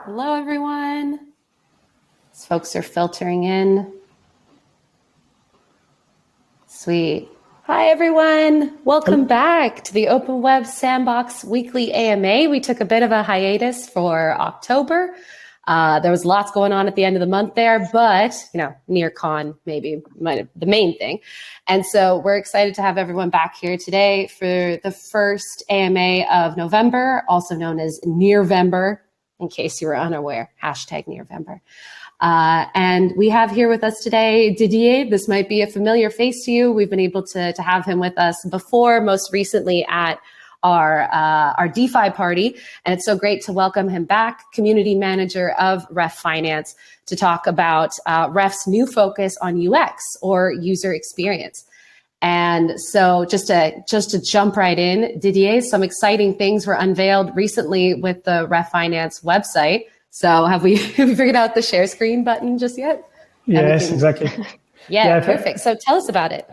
Hello, everyone. As folks are filtering in. Sweet. Hi, everyone. Welcome back to the Open Web Sandbox Weekly AMA. We took a bit of a hiatus for October. There was lots going on at the end of the month there, but, NearCon maybe the main thing. And so we're excited to have everyone back here today for the first AMA of November, also known as Nearvember, in case you were unaware, #Nearvember. And we have here with us today Didier. This might be a familiar face to you. We've been able to have him with us before, most recently at our DeFi party. And it's so great to welcome him back, community manager of Ref.finance, to talk about Ref's new focus on UX, or user experience. And so just to jump right in, Didier, some exciting things were unveiled recently with the Ref.finance website. So have we figured out the share screen button just yet? Yes, exactly. Yeah, perfect. So tell us about it.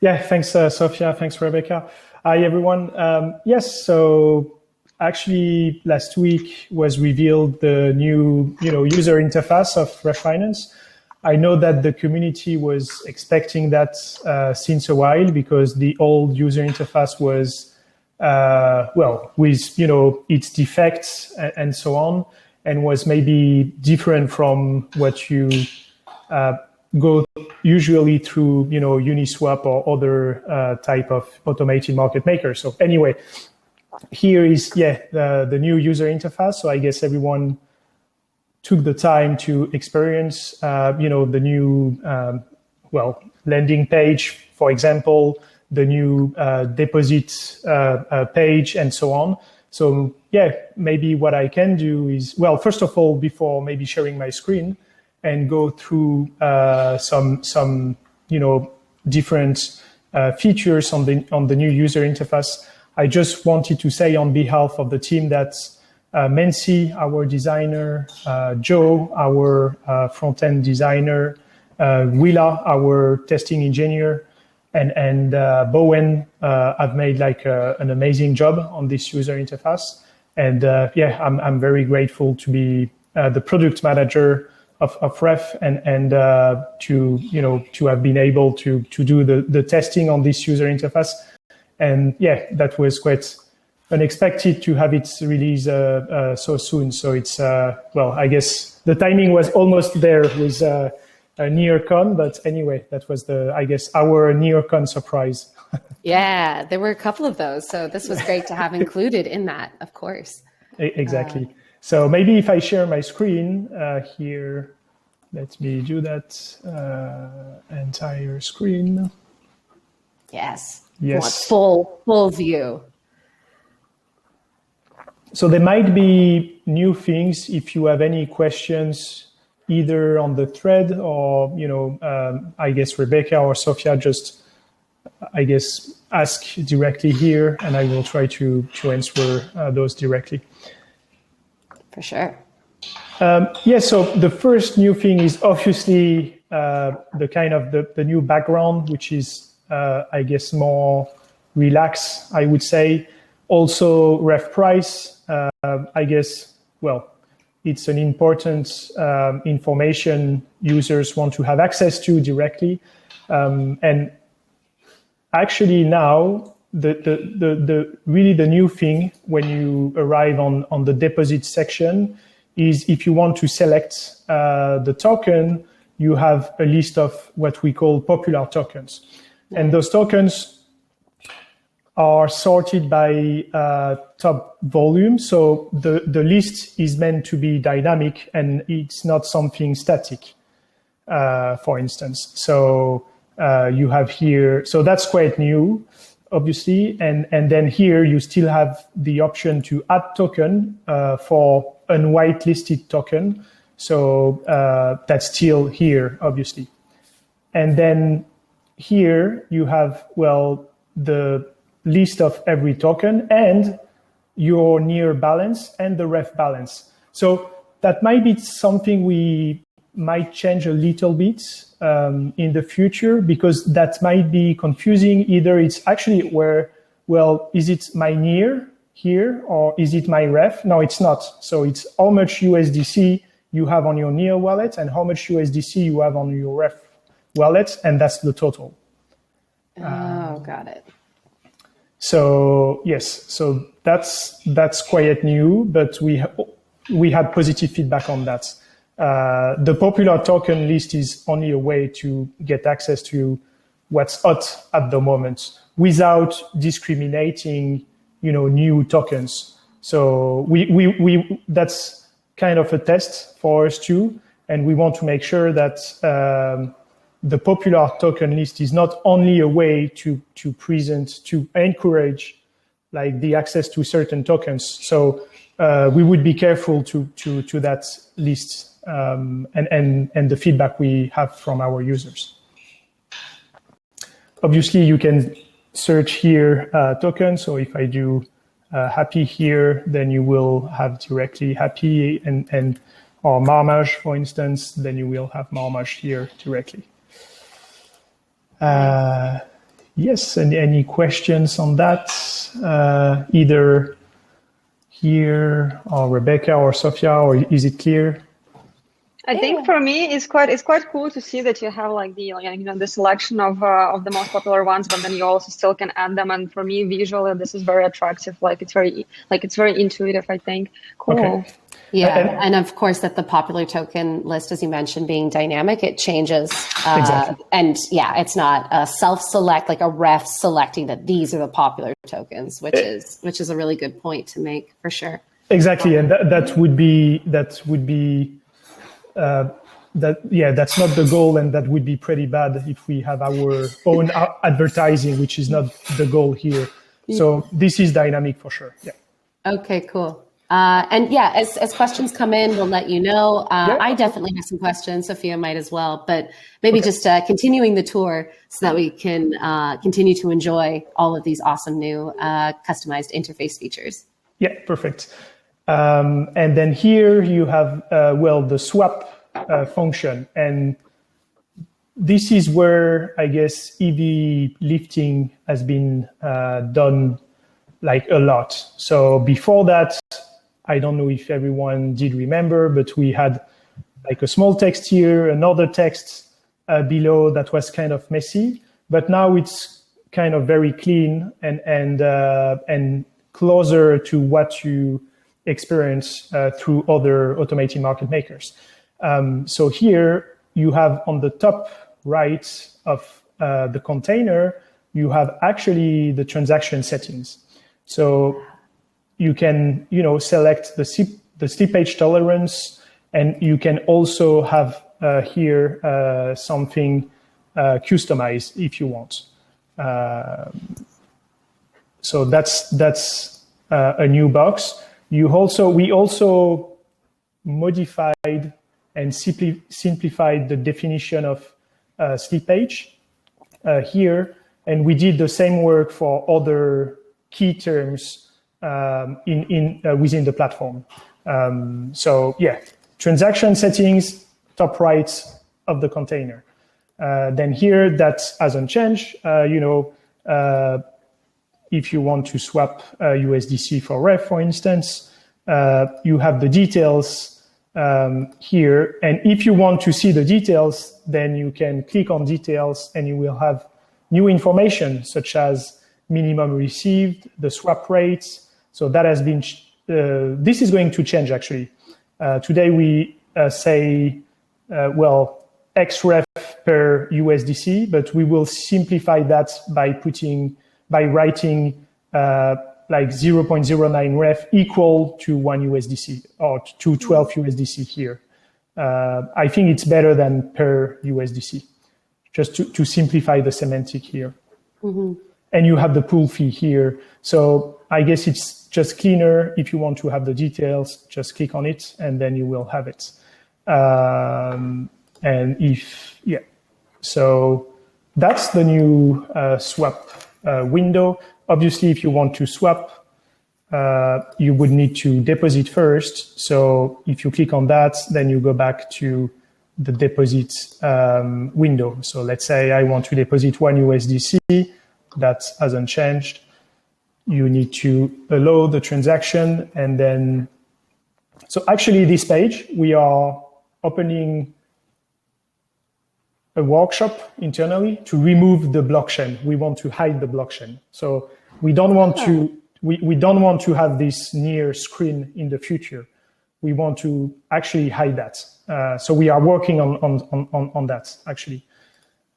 Yeah, thanks, Sophia. Thanks, Rebecca. Hi, everyone. Yes, so actually last week was revealed the new user interface of Ref.finance. I know that the community was expecting that since a while, because the old user interface was, with its defects and so on, and was maybe different from what you go usually through, Uniswap or other type of automated market maker. So anyway, here is the new user interface. So I guess everyone took the time to experience, the new landing page, for example, the new deposit page, and so on. So maybe what I can do is, first of all, before maybe sharing my screen and go through some different features on the new user interface, I just wanted to say on behalf of the team that Mency, our designer, Joe, our front-end designer, Willa, our testing engineer, and Bowen have made an amazing job on this user interface. And I'm very grateful to be the product manager of Ref and to have been able to do the testing on this user interface. And that was quite unexpected to have it released so soon. So it's, I guess the timing was almost there with a NearCon, but anyway, that was our NearCon surprise. Yeah, there were a couple of those. So this was great to have included in that, of course. Exactly. So maybe if I share my screen here, let me do that entire screen. Yes. Yes. Full view. So there might be new things. If you have any questions, either on the thread or, I guess Rebecca or Sophia, just, ask directly here, and I will try to answer those directly. For sure. So the first new thing is obviously the new background, which is, more relaxed, I would say. Also, ref price, it's an important information users want to have access to directly. And actually now, the new thing when you arrive on the deposit section is if you want to select the token, you have a list of what we call popular tokens. And those tokens are sorted by top volume. So the list is meant to be dynamic, and it's not something static, for instance. So you have here, so that's quite new, obviously. And then here you still have the option to add token for unwhitelisted token. So that's still here, obviously. And then here you have, the list of every token and your near balance and the ref balance. So that might be something we might change a little bit in the future, because that might be confusing. Either it's actually where, is it my near here, or is it my ref? No, it's not. So it's how much USDC you have on your Neo wallet and how much USDC you have on your ref wallet, and that's the total. Oh, got it. So yes, so that's quite new, but we had positive feedback on that. The popular token list is only a way to get access to what's hot at the moment without discriminating, new tokens. So we that's kind of a test for us too, and we want to make sure that the popular token list is not only a way to encourage like the access to certain tokens. So we would be careful to that list and the feedback we have from our users. Obviously, you can search here tokens. So if I do happy here, then you will have directly happy and or Marmage, for instance, then you will have Marmage here directly. Yes, and any questions on that? Either here or Rebecca or Sophia, or is it clear? I think for me, it's quite cool to see that you have like the selection of the most popular ones, but then you also still can add them. And for me, visually, this is very attractive. It's very intuitive, I think. Cool. Okay. Yeah, and of course that the popular token list, as you mentioned, being dynamic, it changes. Exactly. And yeah, it's not a self-select, like a ref selecting that these are the popular tokens, which is a really good point to make for sure. Exactly, and that would be that's not the goal, and that would be pretty bad if we have our own advertising, which is not the goal here. So this is dynamic for sure. Yeah. Okay, cool. And yeah, as questions come in, we'll let you know. I definitely have some questions. Sophia might as well, but maybe just continuing the tour so that we can continue to enjoy all of these awesome new customized interface features. Yeah, perfect. And then here you have, the swap function. And this is where I guess heavy lifting has been done like a lot. So before that, I don't know if everyone did remember, but we had like a small text here, another text below that was kind of messy. But now it's kind of very clean and closer to what you experience through other automated market makers. So here you have on the top right of the container, you have actually the transaction settings. So you can, select the slippage tolerance, and you can also have here something customized if you want. So that's a new box. We also modified and simplified the definition of slippage here, and we did the same work for other key terms within the platform. So yeah, transaction settings, top right of the container. Then here that hasn't changed. If you want to swap USDC for Ref, for instance, you have the details here. And if you want to see the details, then you can click on details and you will have new information such as minimum received, the swap rates. So that has been, this is going to change actually. Today we say, XREF per USDC, but we will simplify that by writing like 0.09 ref equal to 1 USDC or to 12 USDC here. I think it's better than per USDC, just to simplify the semantic here. Mm-hmm. And you have the pool fee here. So I guess it's just cleaner. If you want to have the details, just click on it and then you will have it. So that's the new swap window. Obviously, if you want to swap, you would need to deposit first. So if you click on that, then you go back to the deposit window. So let's say I want to deposit 1 USDC. That hasn't changed. you need to allow the transaction. And then, so actually this page, we are opening a workshop internally to remove the blockchain. We want to hide the blockchain. So we don't want to have this near screen in the future. We want to actually hide that. So we are working on that actually.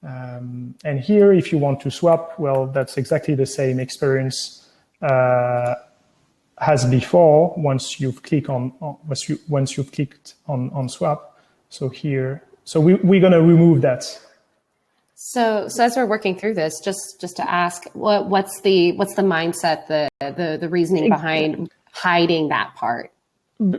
And here, if you want to swap, well, that's exactly the same experience as before. Once you've clicked on swap. So here, so we're going to remove that. So as we're working through this, just to ask, what's the mindset, the reasoning behind hiding that part?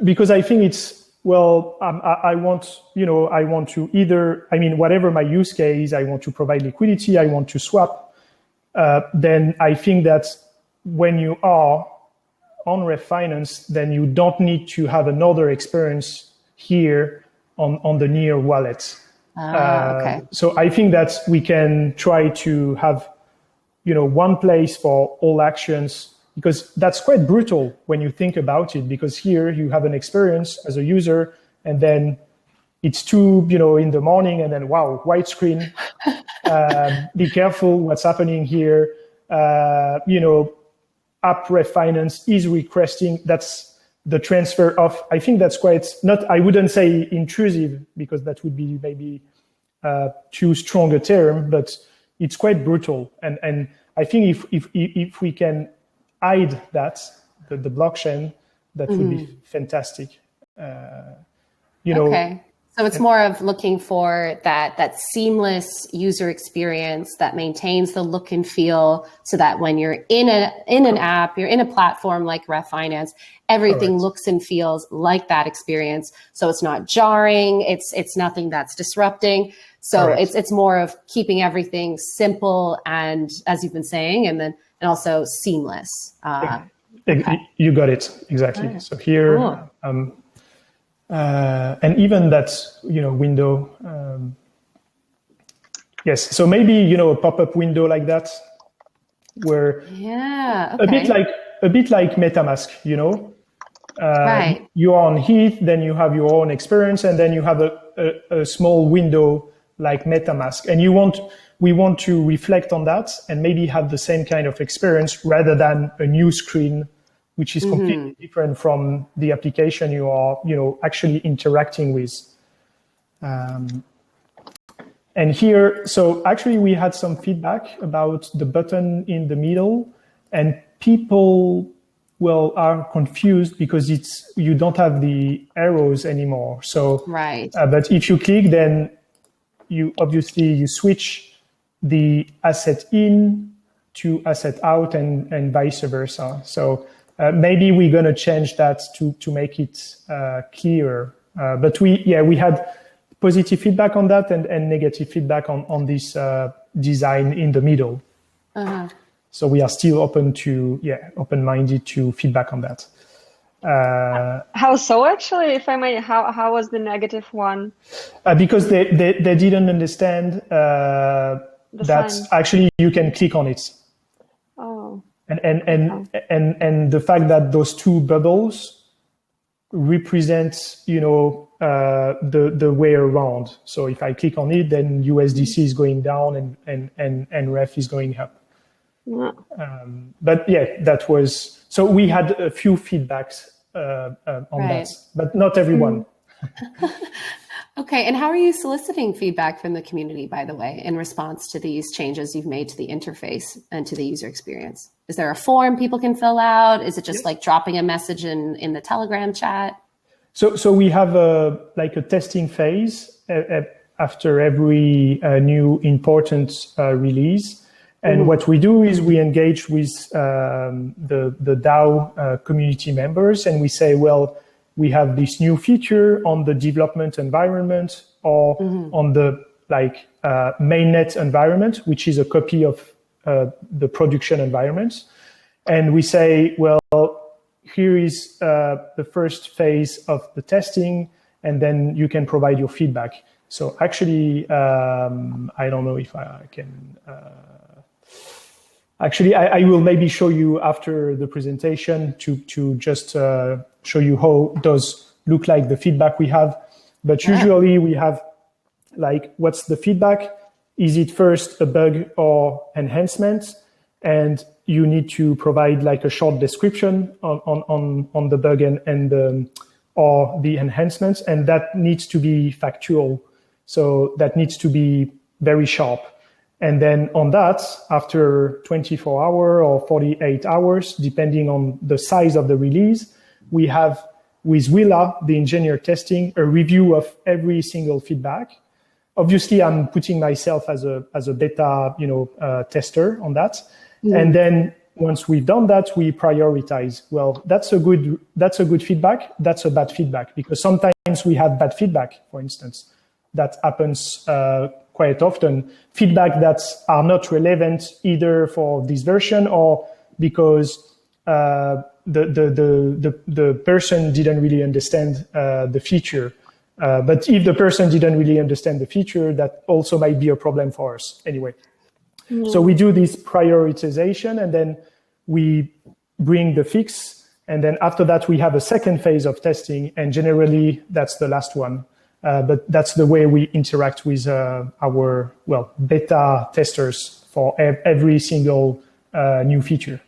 Because I think it's, well, I want to either, whatever my use case, I want to provide liquidity, I want to swap. Then I think that when you are on Ref.finance, then you don't need to have another experience here on the near wallet. Okay. So I think that we can try to have, one place for all actions, because that's quite brutal when you think about it, because here you have an experience as a user and then it's 2, in the morning and then, wow, white screen. Be careful what's happening here. App Ref.finance is requesting, that's the transfer of, I think that's quite, not, I wouldn't say intrusive because that would be maybe too strong a term, but it's quite brutal. And I think if we can hide that, the blockchain, that would be fantastic. Okay. So it's more of looking for that seamless user experience that maintains the look and feel, so that when you're in an app, you're in a platform like Ref.finance, everything Correct. looks and feels like that experience. So it's not jarring. It's nothing that's disrupting. So Correct. it's more of keeping everything simple and, as you've been saying, and also seamless. Okay. You got it exactly. Right. So here. Cool. And even that, window, yes. So maybe, a pop-up window like that, where a bit like MetaMask, Right. you are on Heath, then you have your own experience, and then you have a small window like MetaMask, and we want to reflect on that and maybe have the same kind of experience rather than a new screen, which is completely different from the application you are, actually interacting with. And here, so actually we had some feedback about the button in the middle, and people, are confused because you don't have the arrows anymore. So, Right. But if you click, then you switch the asset in to asset out and vice versa. So maybe we're going to change that to make it clearer. But we had positive feedback on that and negative feedback on this design in the middle. Uh-huh. So we are still open-minded to feedback on that. How so, actually, if I may? How was the negative one? Because they didn't understand that sign. actually you can click on it. Oh. And the fact that those two bubbles represent, the way around. So if I click on it, then USDC is going down and Ref is going up. Yeah. But that was, so we had a few feedbacks on that, but not everyone. Okay, and how are you soliciting feedback from the community, by the way, in response to these changes you've made to the interface and to the user experience? Is there a form people can fill out? Is it just like dropping a message in the Telegram chat? So we have a testing phase after every new important release. And what we do is we engage with the DAO community members, and we say, well, we have this new feature on the development environment or on the mainnet environment, which is a copy of the production environment. And we say, well, here is the first phase of the testing, and then you can provide your feedback. So actually, I don't know if I can... Actually, I will maybe show you after the presentation to just show you how it does look like the feedback we have. But usually we have like, what's the feedback? Is it first a bug or enhancement? And you need to provide like a short description on the bug and or the enhancements, and that needs to be factual. So that needs to be very sharp. And then on that, after 24 hours or 48 hours, depending on the size of the release, we have with Willa, the engineer testing, a review of every single feedback. Obviously, I'm putting myself as a beta, tester on that. And then once we've done that, we prioritize. Well, that's a good feedback. That's a bad feedback, because sometimes we have bad feedback, for instance. That happens quite often. Feedback that are not relevant either for this version or because the person didn't really understand the feature. But if the person didn't really understand the feature, that also might be a problem for us anyway. So we do this prioritization, and then we bring the fix. And then after that, we have a second phase of testing. And generally, that's the last one. But that's the way we interact with our, beta testers for every single new feature.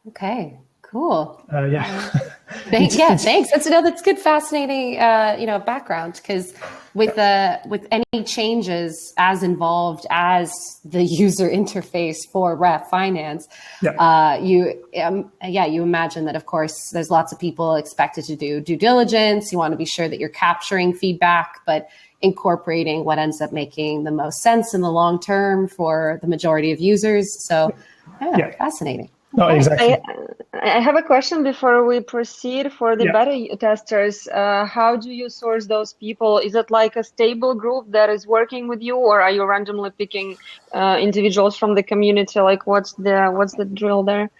Okay, cool. Thanks. That's good, fascinating, background, because with any changes as involved as the user interface for Ref.finance, you imagine that, of course, there's lots of people expected to do due diligence. You want to be sure that you're capturing feedback, but incorporating what ends up making the most sense in the long term for the majority of users. So, fascinating. No, exactly. I have a question before we proceed. For the beta testers, how do you source those people? Is it like a stable group that is working with you, or are you randomly picking individuals from the community? Like, what's the drill there?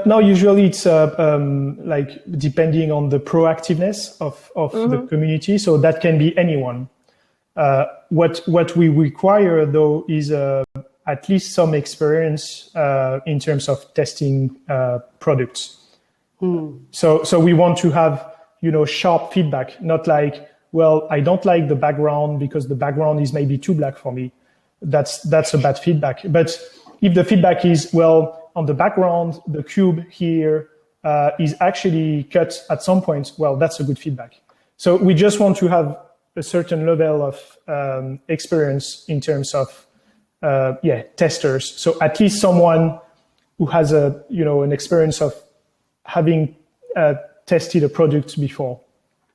No, usually it's like depending on the proactiveness of the community. So that can be anyone. What we require though is at least some experience in terms of testing products. So we want to have, sharp feedback, not like, well, I don't like the background because the background is maybe too black for me. That's a bad feedback. But if the feedback is, well, on the background, the cube here is actually cut at some point, well, that's a good feedback. So we just want to have a certain level of experience in terms of testers. So at least someone who has an experience of having tested a product before.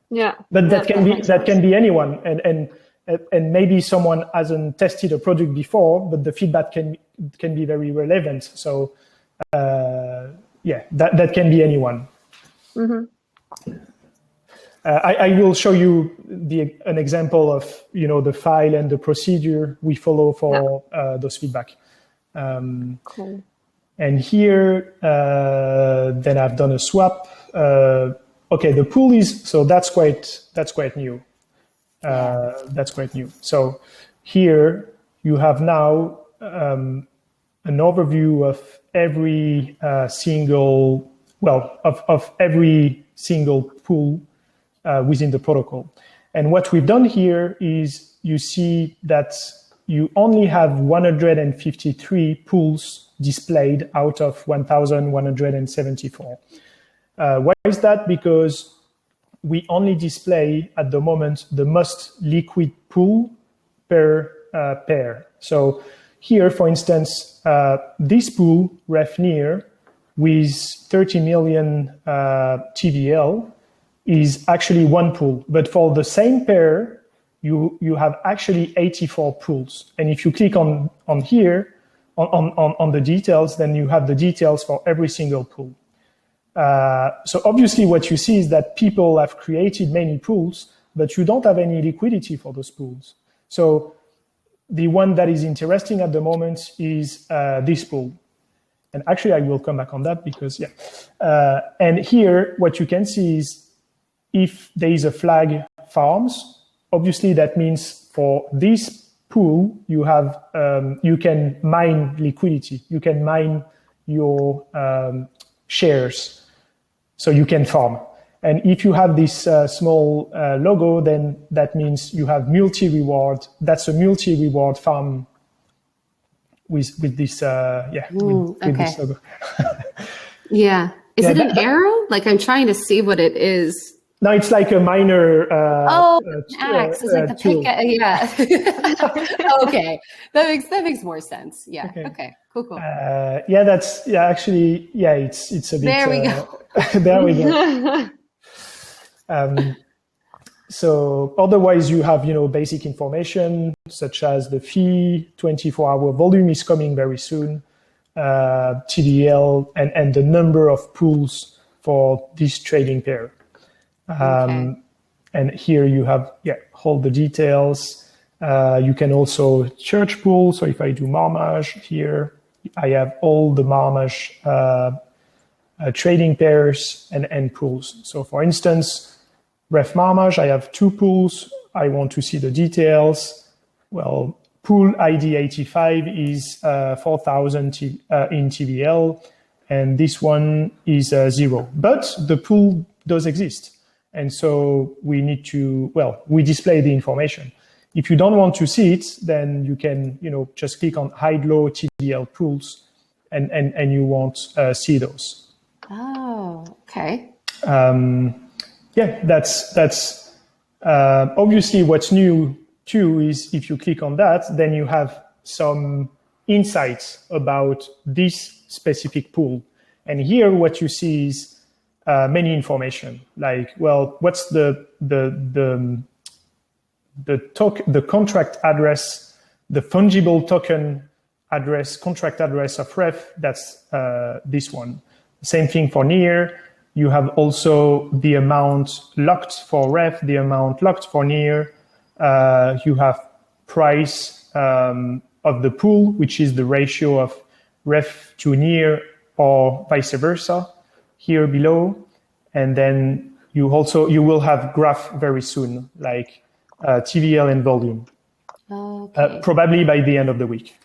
Yeah. But that can be anyone, and maybe someone hasn't tested a product before, but the feedback can be very relevant. So that can be anyone. I will show you an example of the file and the procedure we follow for those feedback. Cool. And here, then I've done a swap. Okay, the pool that's quite new. That's quite new. So here you have now an overview of every every single pool within the protocol. And what we've done here is you see that you only have 153 pools displayed out of 1,174. Why is that? Because we only display at the moment the most liquid pool per pair. So here, for instance, this pool, Ref.near, with 30 million TVL, is actually one pool. But for the same pair, you have actually 84 pools. And if you click on here, on the details, then you have the details for every single pool. So obviously what you see is that people have created many pools, but you don't have any liquidity for those pools. So the one that is interesting at the moment is this pool. And actually I will come back on that because, and here what you can see is if there is a flag farms, obviously that means for this pool, you have you can mine liquidity. You can mine your shares, so you can farm. And if you have this small logo, then that means you have multi-reward. That's a multi-reward farm with this with this logo. Yeah. Is it an arrow? Like, I'm trying to see what it is. No, it's like a minor. Axe. It's like the tool. pick. Yeah. Okay, that makes more sense. Yeah. Okay. Cool. Actually, it's a bit. There we go. There we go. So otherwise, you have basic information such as the fee, 24-hour volume is coming very soon, TVL, and the number of pools for this trading pair. And here you have all the details. You can also search pool. So if I do Marmage here, I have all the Marmage trading pairs and pools. So for instance, Ref Marmage, I have 2 pools. I want to see the details. Well, pool ID 85 is 4,000 in TVL, and this one is 0. But the pool does exist. And so we need to, we display the information. If you don't want to see it, then you can, just click on hide low TVL pools and you won't see those. Oh, okay. That's obviously what's new too is if you click on that, then you have some insights about this specific pool. And here what you see is many information, like, what's the contract address, the fungible token address, contract address of Ref, that's this one. Same thing for NEAR. You have also the amount locked for Ref, the amount locked for NEAR. You have price of the pool, which is the ratio of Ref to NEAR or vice versa here below. And then you will have graph very soon, like TVL and volume, probably by the end of the week.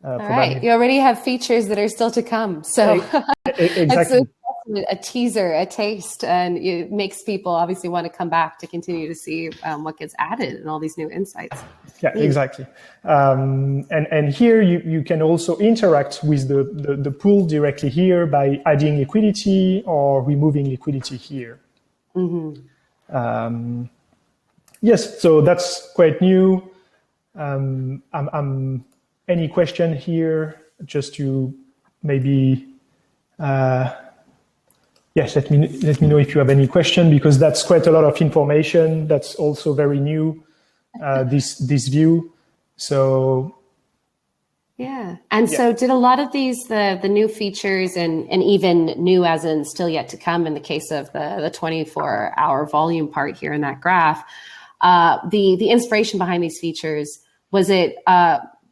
All right. You already have features that are still to come. So exactly. It's a teaser, a taste, and it makes people obviously want to come back to continue to see what gets added and all these new insights. Yeah, exactly. And here you can also interact with the pool directly here by adding liquidity or removing liquidity here. Mm-hmm. Yes, so that's quite new. Any question here? Just to maybe, yes, let me know if you have any question, because that's quite a lot of information. That's also very new, this view. So. Yeah. And so did a lot of these, the new features and even new as in still yet to come in the case of the 24-hour volume part here in that graph, the inspiration behind these features, was it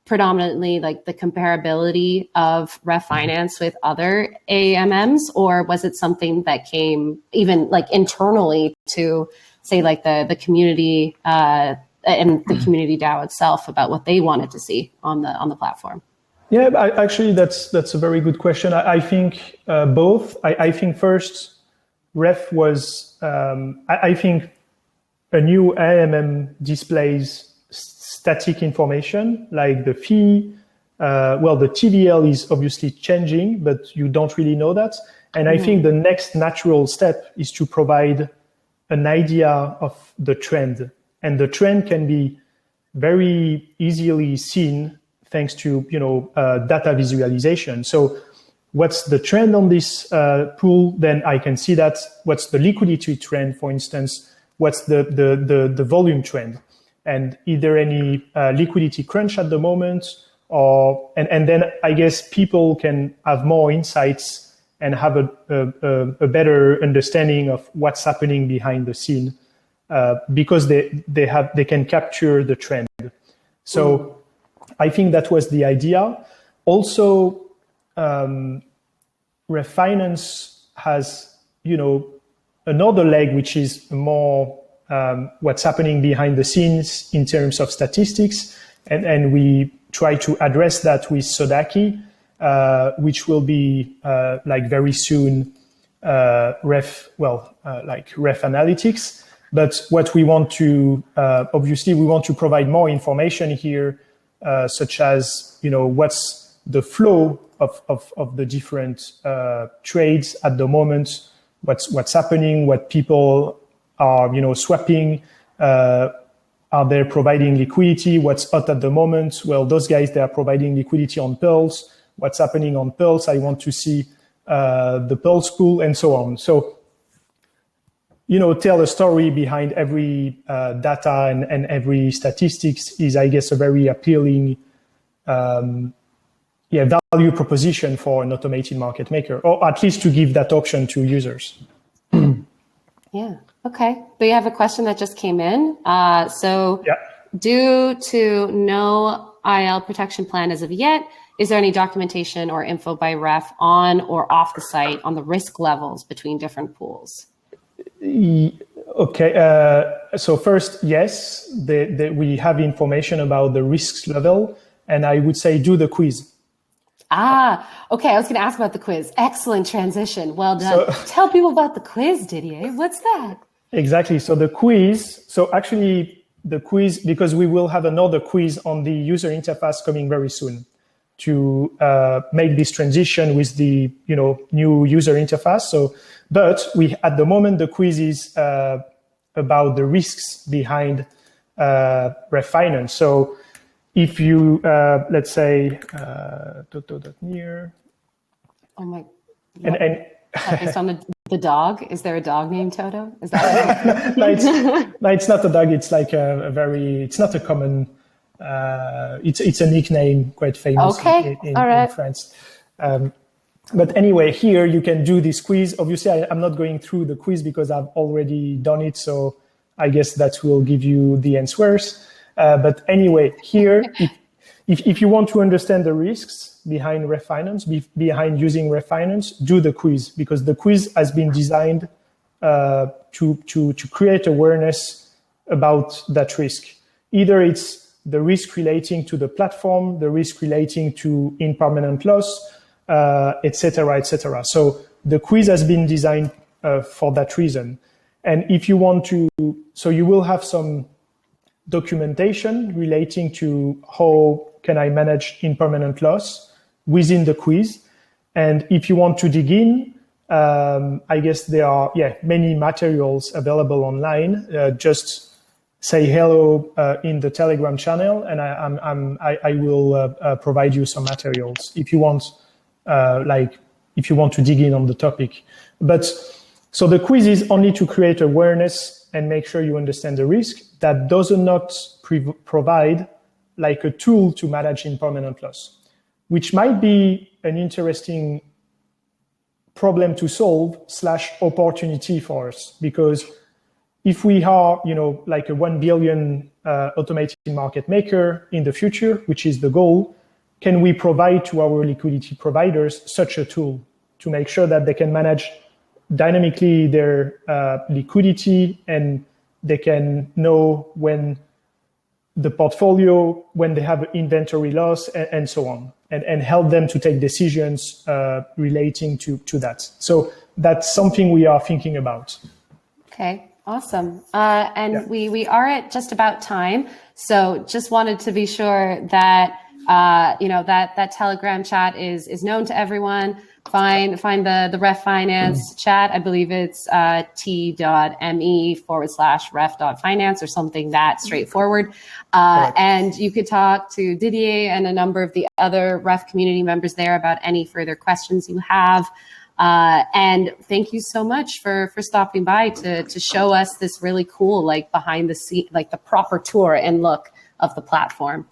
predominantly like the comparability of Ref.finance with other AMMs, or was it something that came even like internally to say like the community and the community DAO itself about what they wanted to see on the platform? Yeah, actually, that's a very good question. I think both. I think first, Ref was. I think a new AMM displays static information like the fee. The TVL is obviously changing, but you don't really know that. And I think the next natural step is to provide an idea of the trend. And the trend can be very easily seen thanks to data visualization. So what's the trend on this pool? Then I can see that. What's the liquidity trend, for instance? What's the volume trend? And is there any liquidity crunch at the moment? And then I guess people can have more insights and have a better understanding of what's happening behind the scene because they can capture the trend. So I think that was the idea. Also, Ref.finance has another leg which is more what's happening behind the scenes in terms of statistics, and we try to address that with Sodaki, which will be like very soon Ref analytics. But what we want to obviously we want to provide more information here, such as what's the flow of the different trades at the moment, what's happening, what people are swapping. Are they providing liquidity? What's hot at the moment? Well, those guys, they are providing liquidity on Pearls. What's happening on Pearls? I want to see the Pearls pool and so on. So, tell a story behind every data and every statistics is, I guess, a very appealing value proposition for an automated market maker, or at least to give that option to users. Yeah. Okay. We have a question that just came in. Due to no IL protection plan as of yet, is there any documentation or info by Ref on or off the site on the risk levels between different pools? Okay. So first, yes, we have information about the risk level, and I would say do the quiz. Okay. I was going to ask about the quiz. Excellent transition. Well done. Tell people about the quiz, Didier. What's that? Exactly. So the quiz, because we will have another quiz on the user interface coming very soon to make this transition with the new user interface. But at the moment the quiz is about the risks behind Ref.finance. So if you let's say near. Oh my. And based on the dog, is there a dog named Toto? Is that no, it's not a dog. It's like it's not a common. It's a nickname quite famous in France. But anyway, here you can do this quiz. Obviously, I'm not going through the quiz because I've already done it. So I guess that will give you the answers. But anyway, here, if you want to understand the risks behind Ref.finance, behind using Ref.finance, do the quiz, because the quiz has been designed to create awareness about that risk. Either it's the risk relating to the platform, the risk relating to impermanent loss, et cetera, et cetera. So the quiz has been designed for that reason. And if you want to, so you will have some documentation relating to how can I manage impermanent loss within the quiz. And if you want to dig in, I guess there are many materials available online. Just say hello in the Telegram channel, and I will provide you some materials if you want, if you want to dig in on the topic. But so the quiz is only to create awareness and make sure you understand the risk. That does not provide like a tool to manage impermanent loss, which might be an interesting problem to solve / opportunity for us. Because if we are, like a 1 billion automated market maker in the future, which is the goal, can we provide to our liquidity providers such a tool to make sure that they can manage dynamically their liquidity, and they can know when the portfolio, when they have inventory loss, and so on, and help them to take decisions relating to that. So that's something we are thinking about. Okay, awesome. We are at just about time. So just wanted to be sure that that Telegram chat is known to everyone. Find the Ref.finance chat. I believe it's t.me/ref.finance or something that straightforward. And you could talk to Didier and a number of the other Ref community members there about any further questions you have. And thank you so much for stopping by to show us this really cool, behind the scene, the proper tour and look of the platform.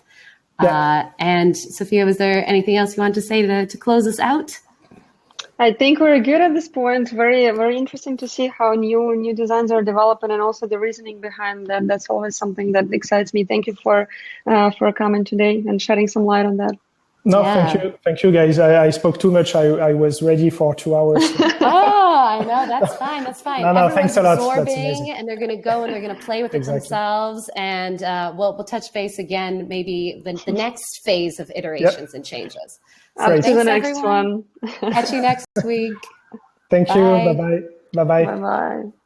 Yeah. And Sophia, was there anything else you wanted to say to close us out? I think we're good at this point. Very, very interesting to see how new designs are developing, and also the reasoning behind them. That's always something that excites me. Thank you for coming today and shedding some light on that. No, thank you guys. I spoke too much. I was ready for 2 hours. Oh, I know, that's fine. That's fine. No, Everyone's thanks a lot. That's absorbing, amazing. and they're going to go and they're going to play with it themselves. And we'll touch base again, maybe the next phase of iterations and changes. So Up to the next everyone. one. Catch you next week. Thank you. Bye. Bye-bye. Bye-bye. Bye-bye.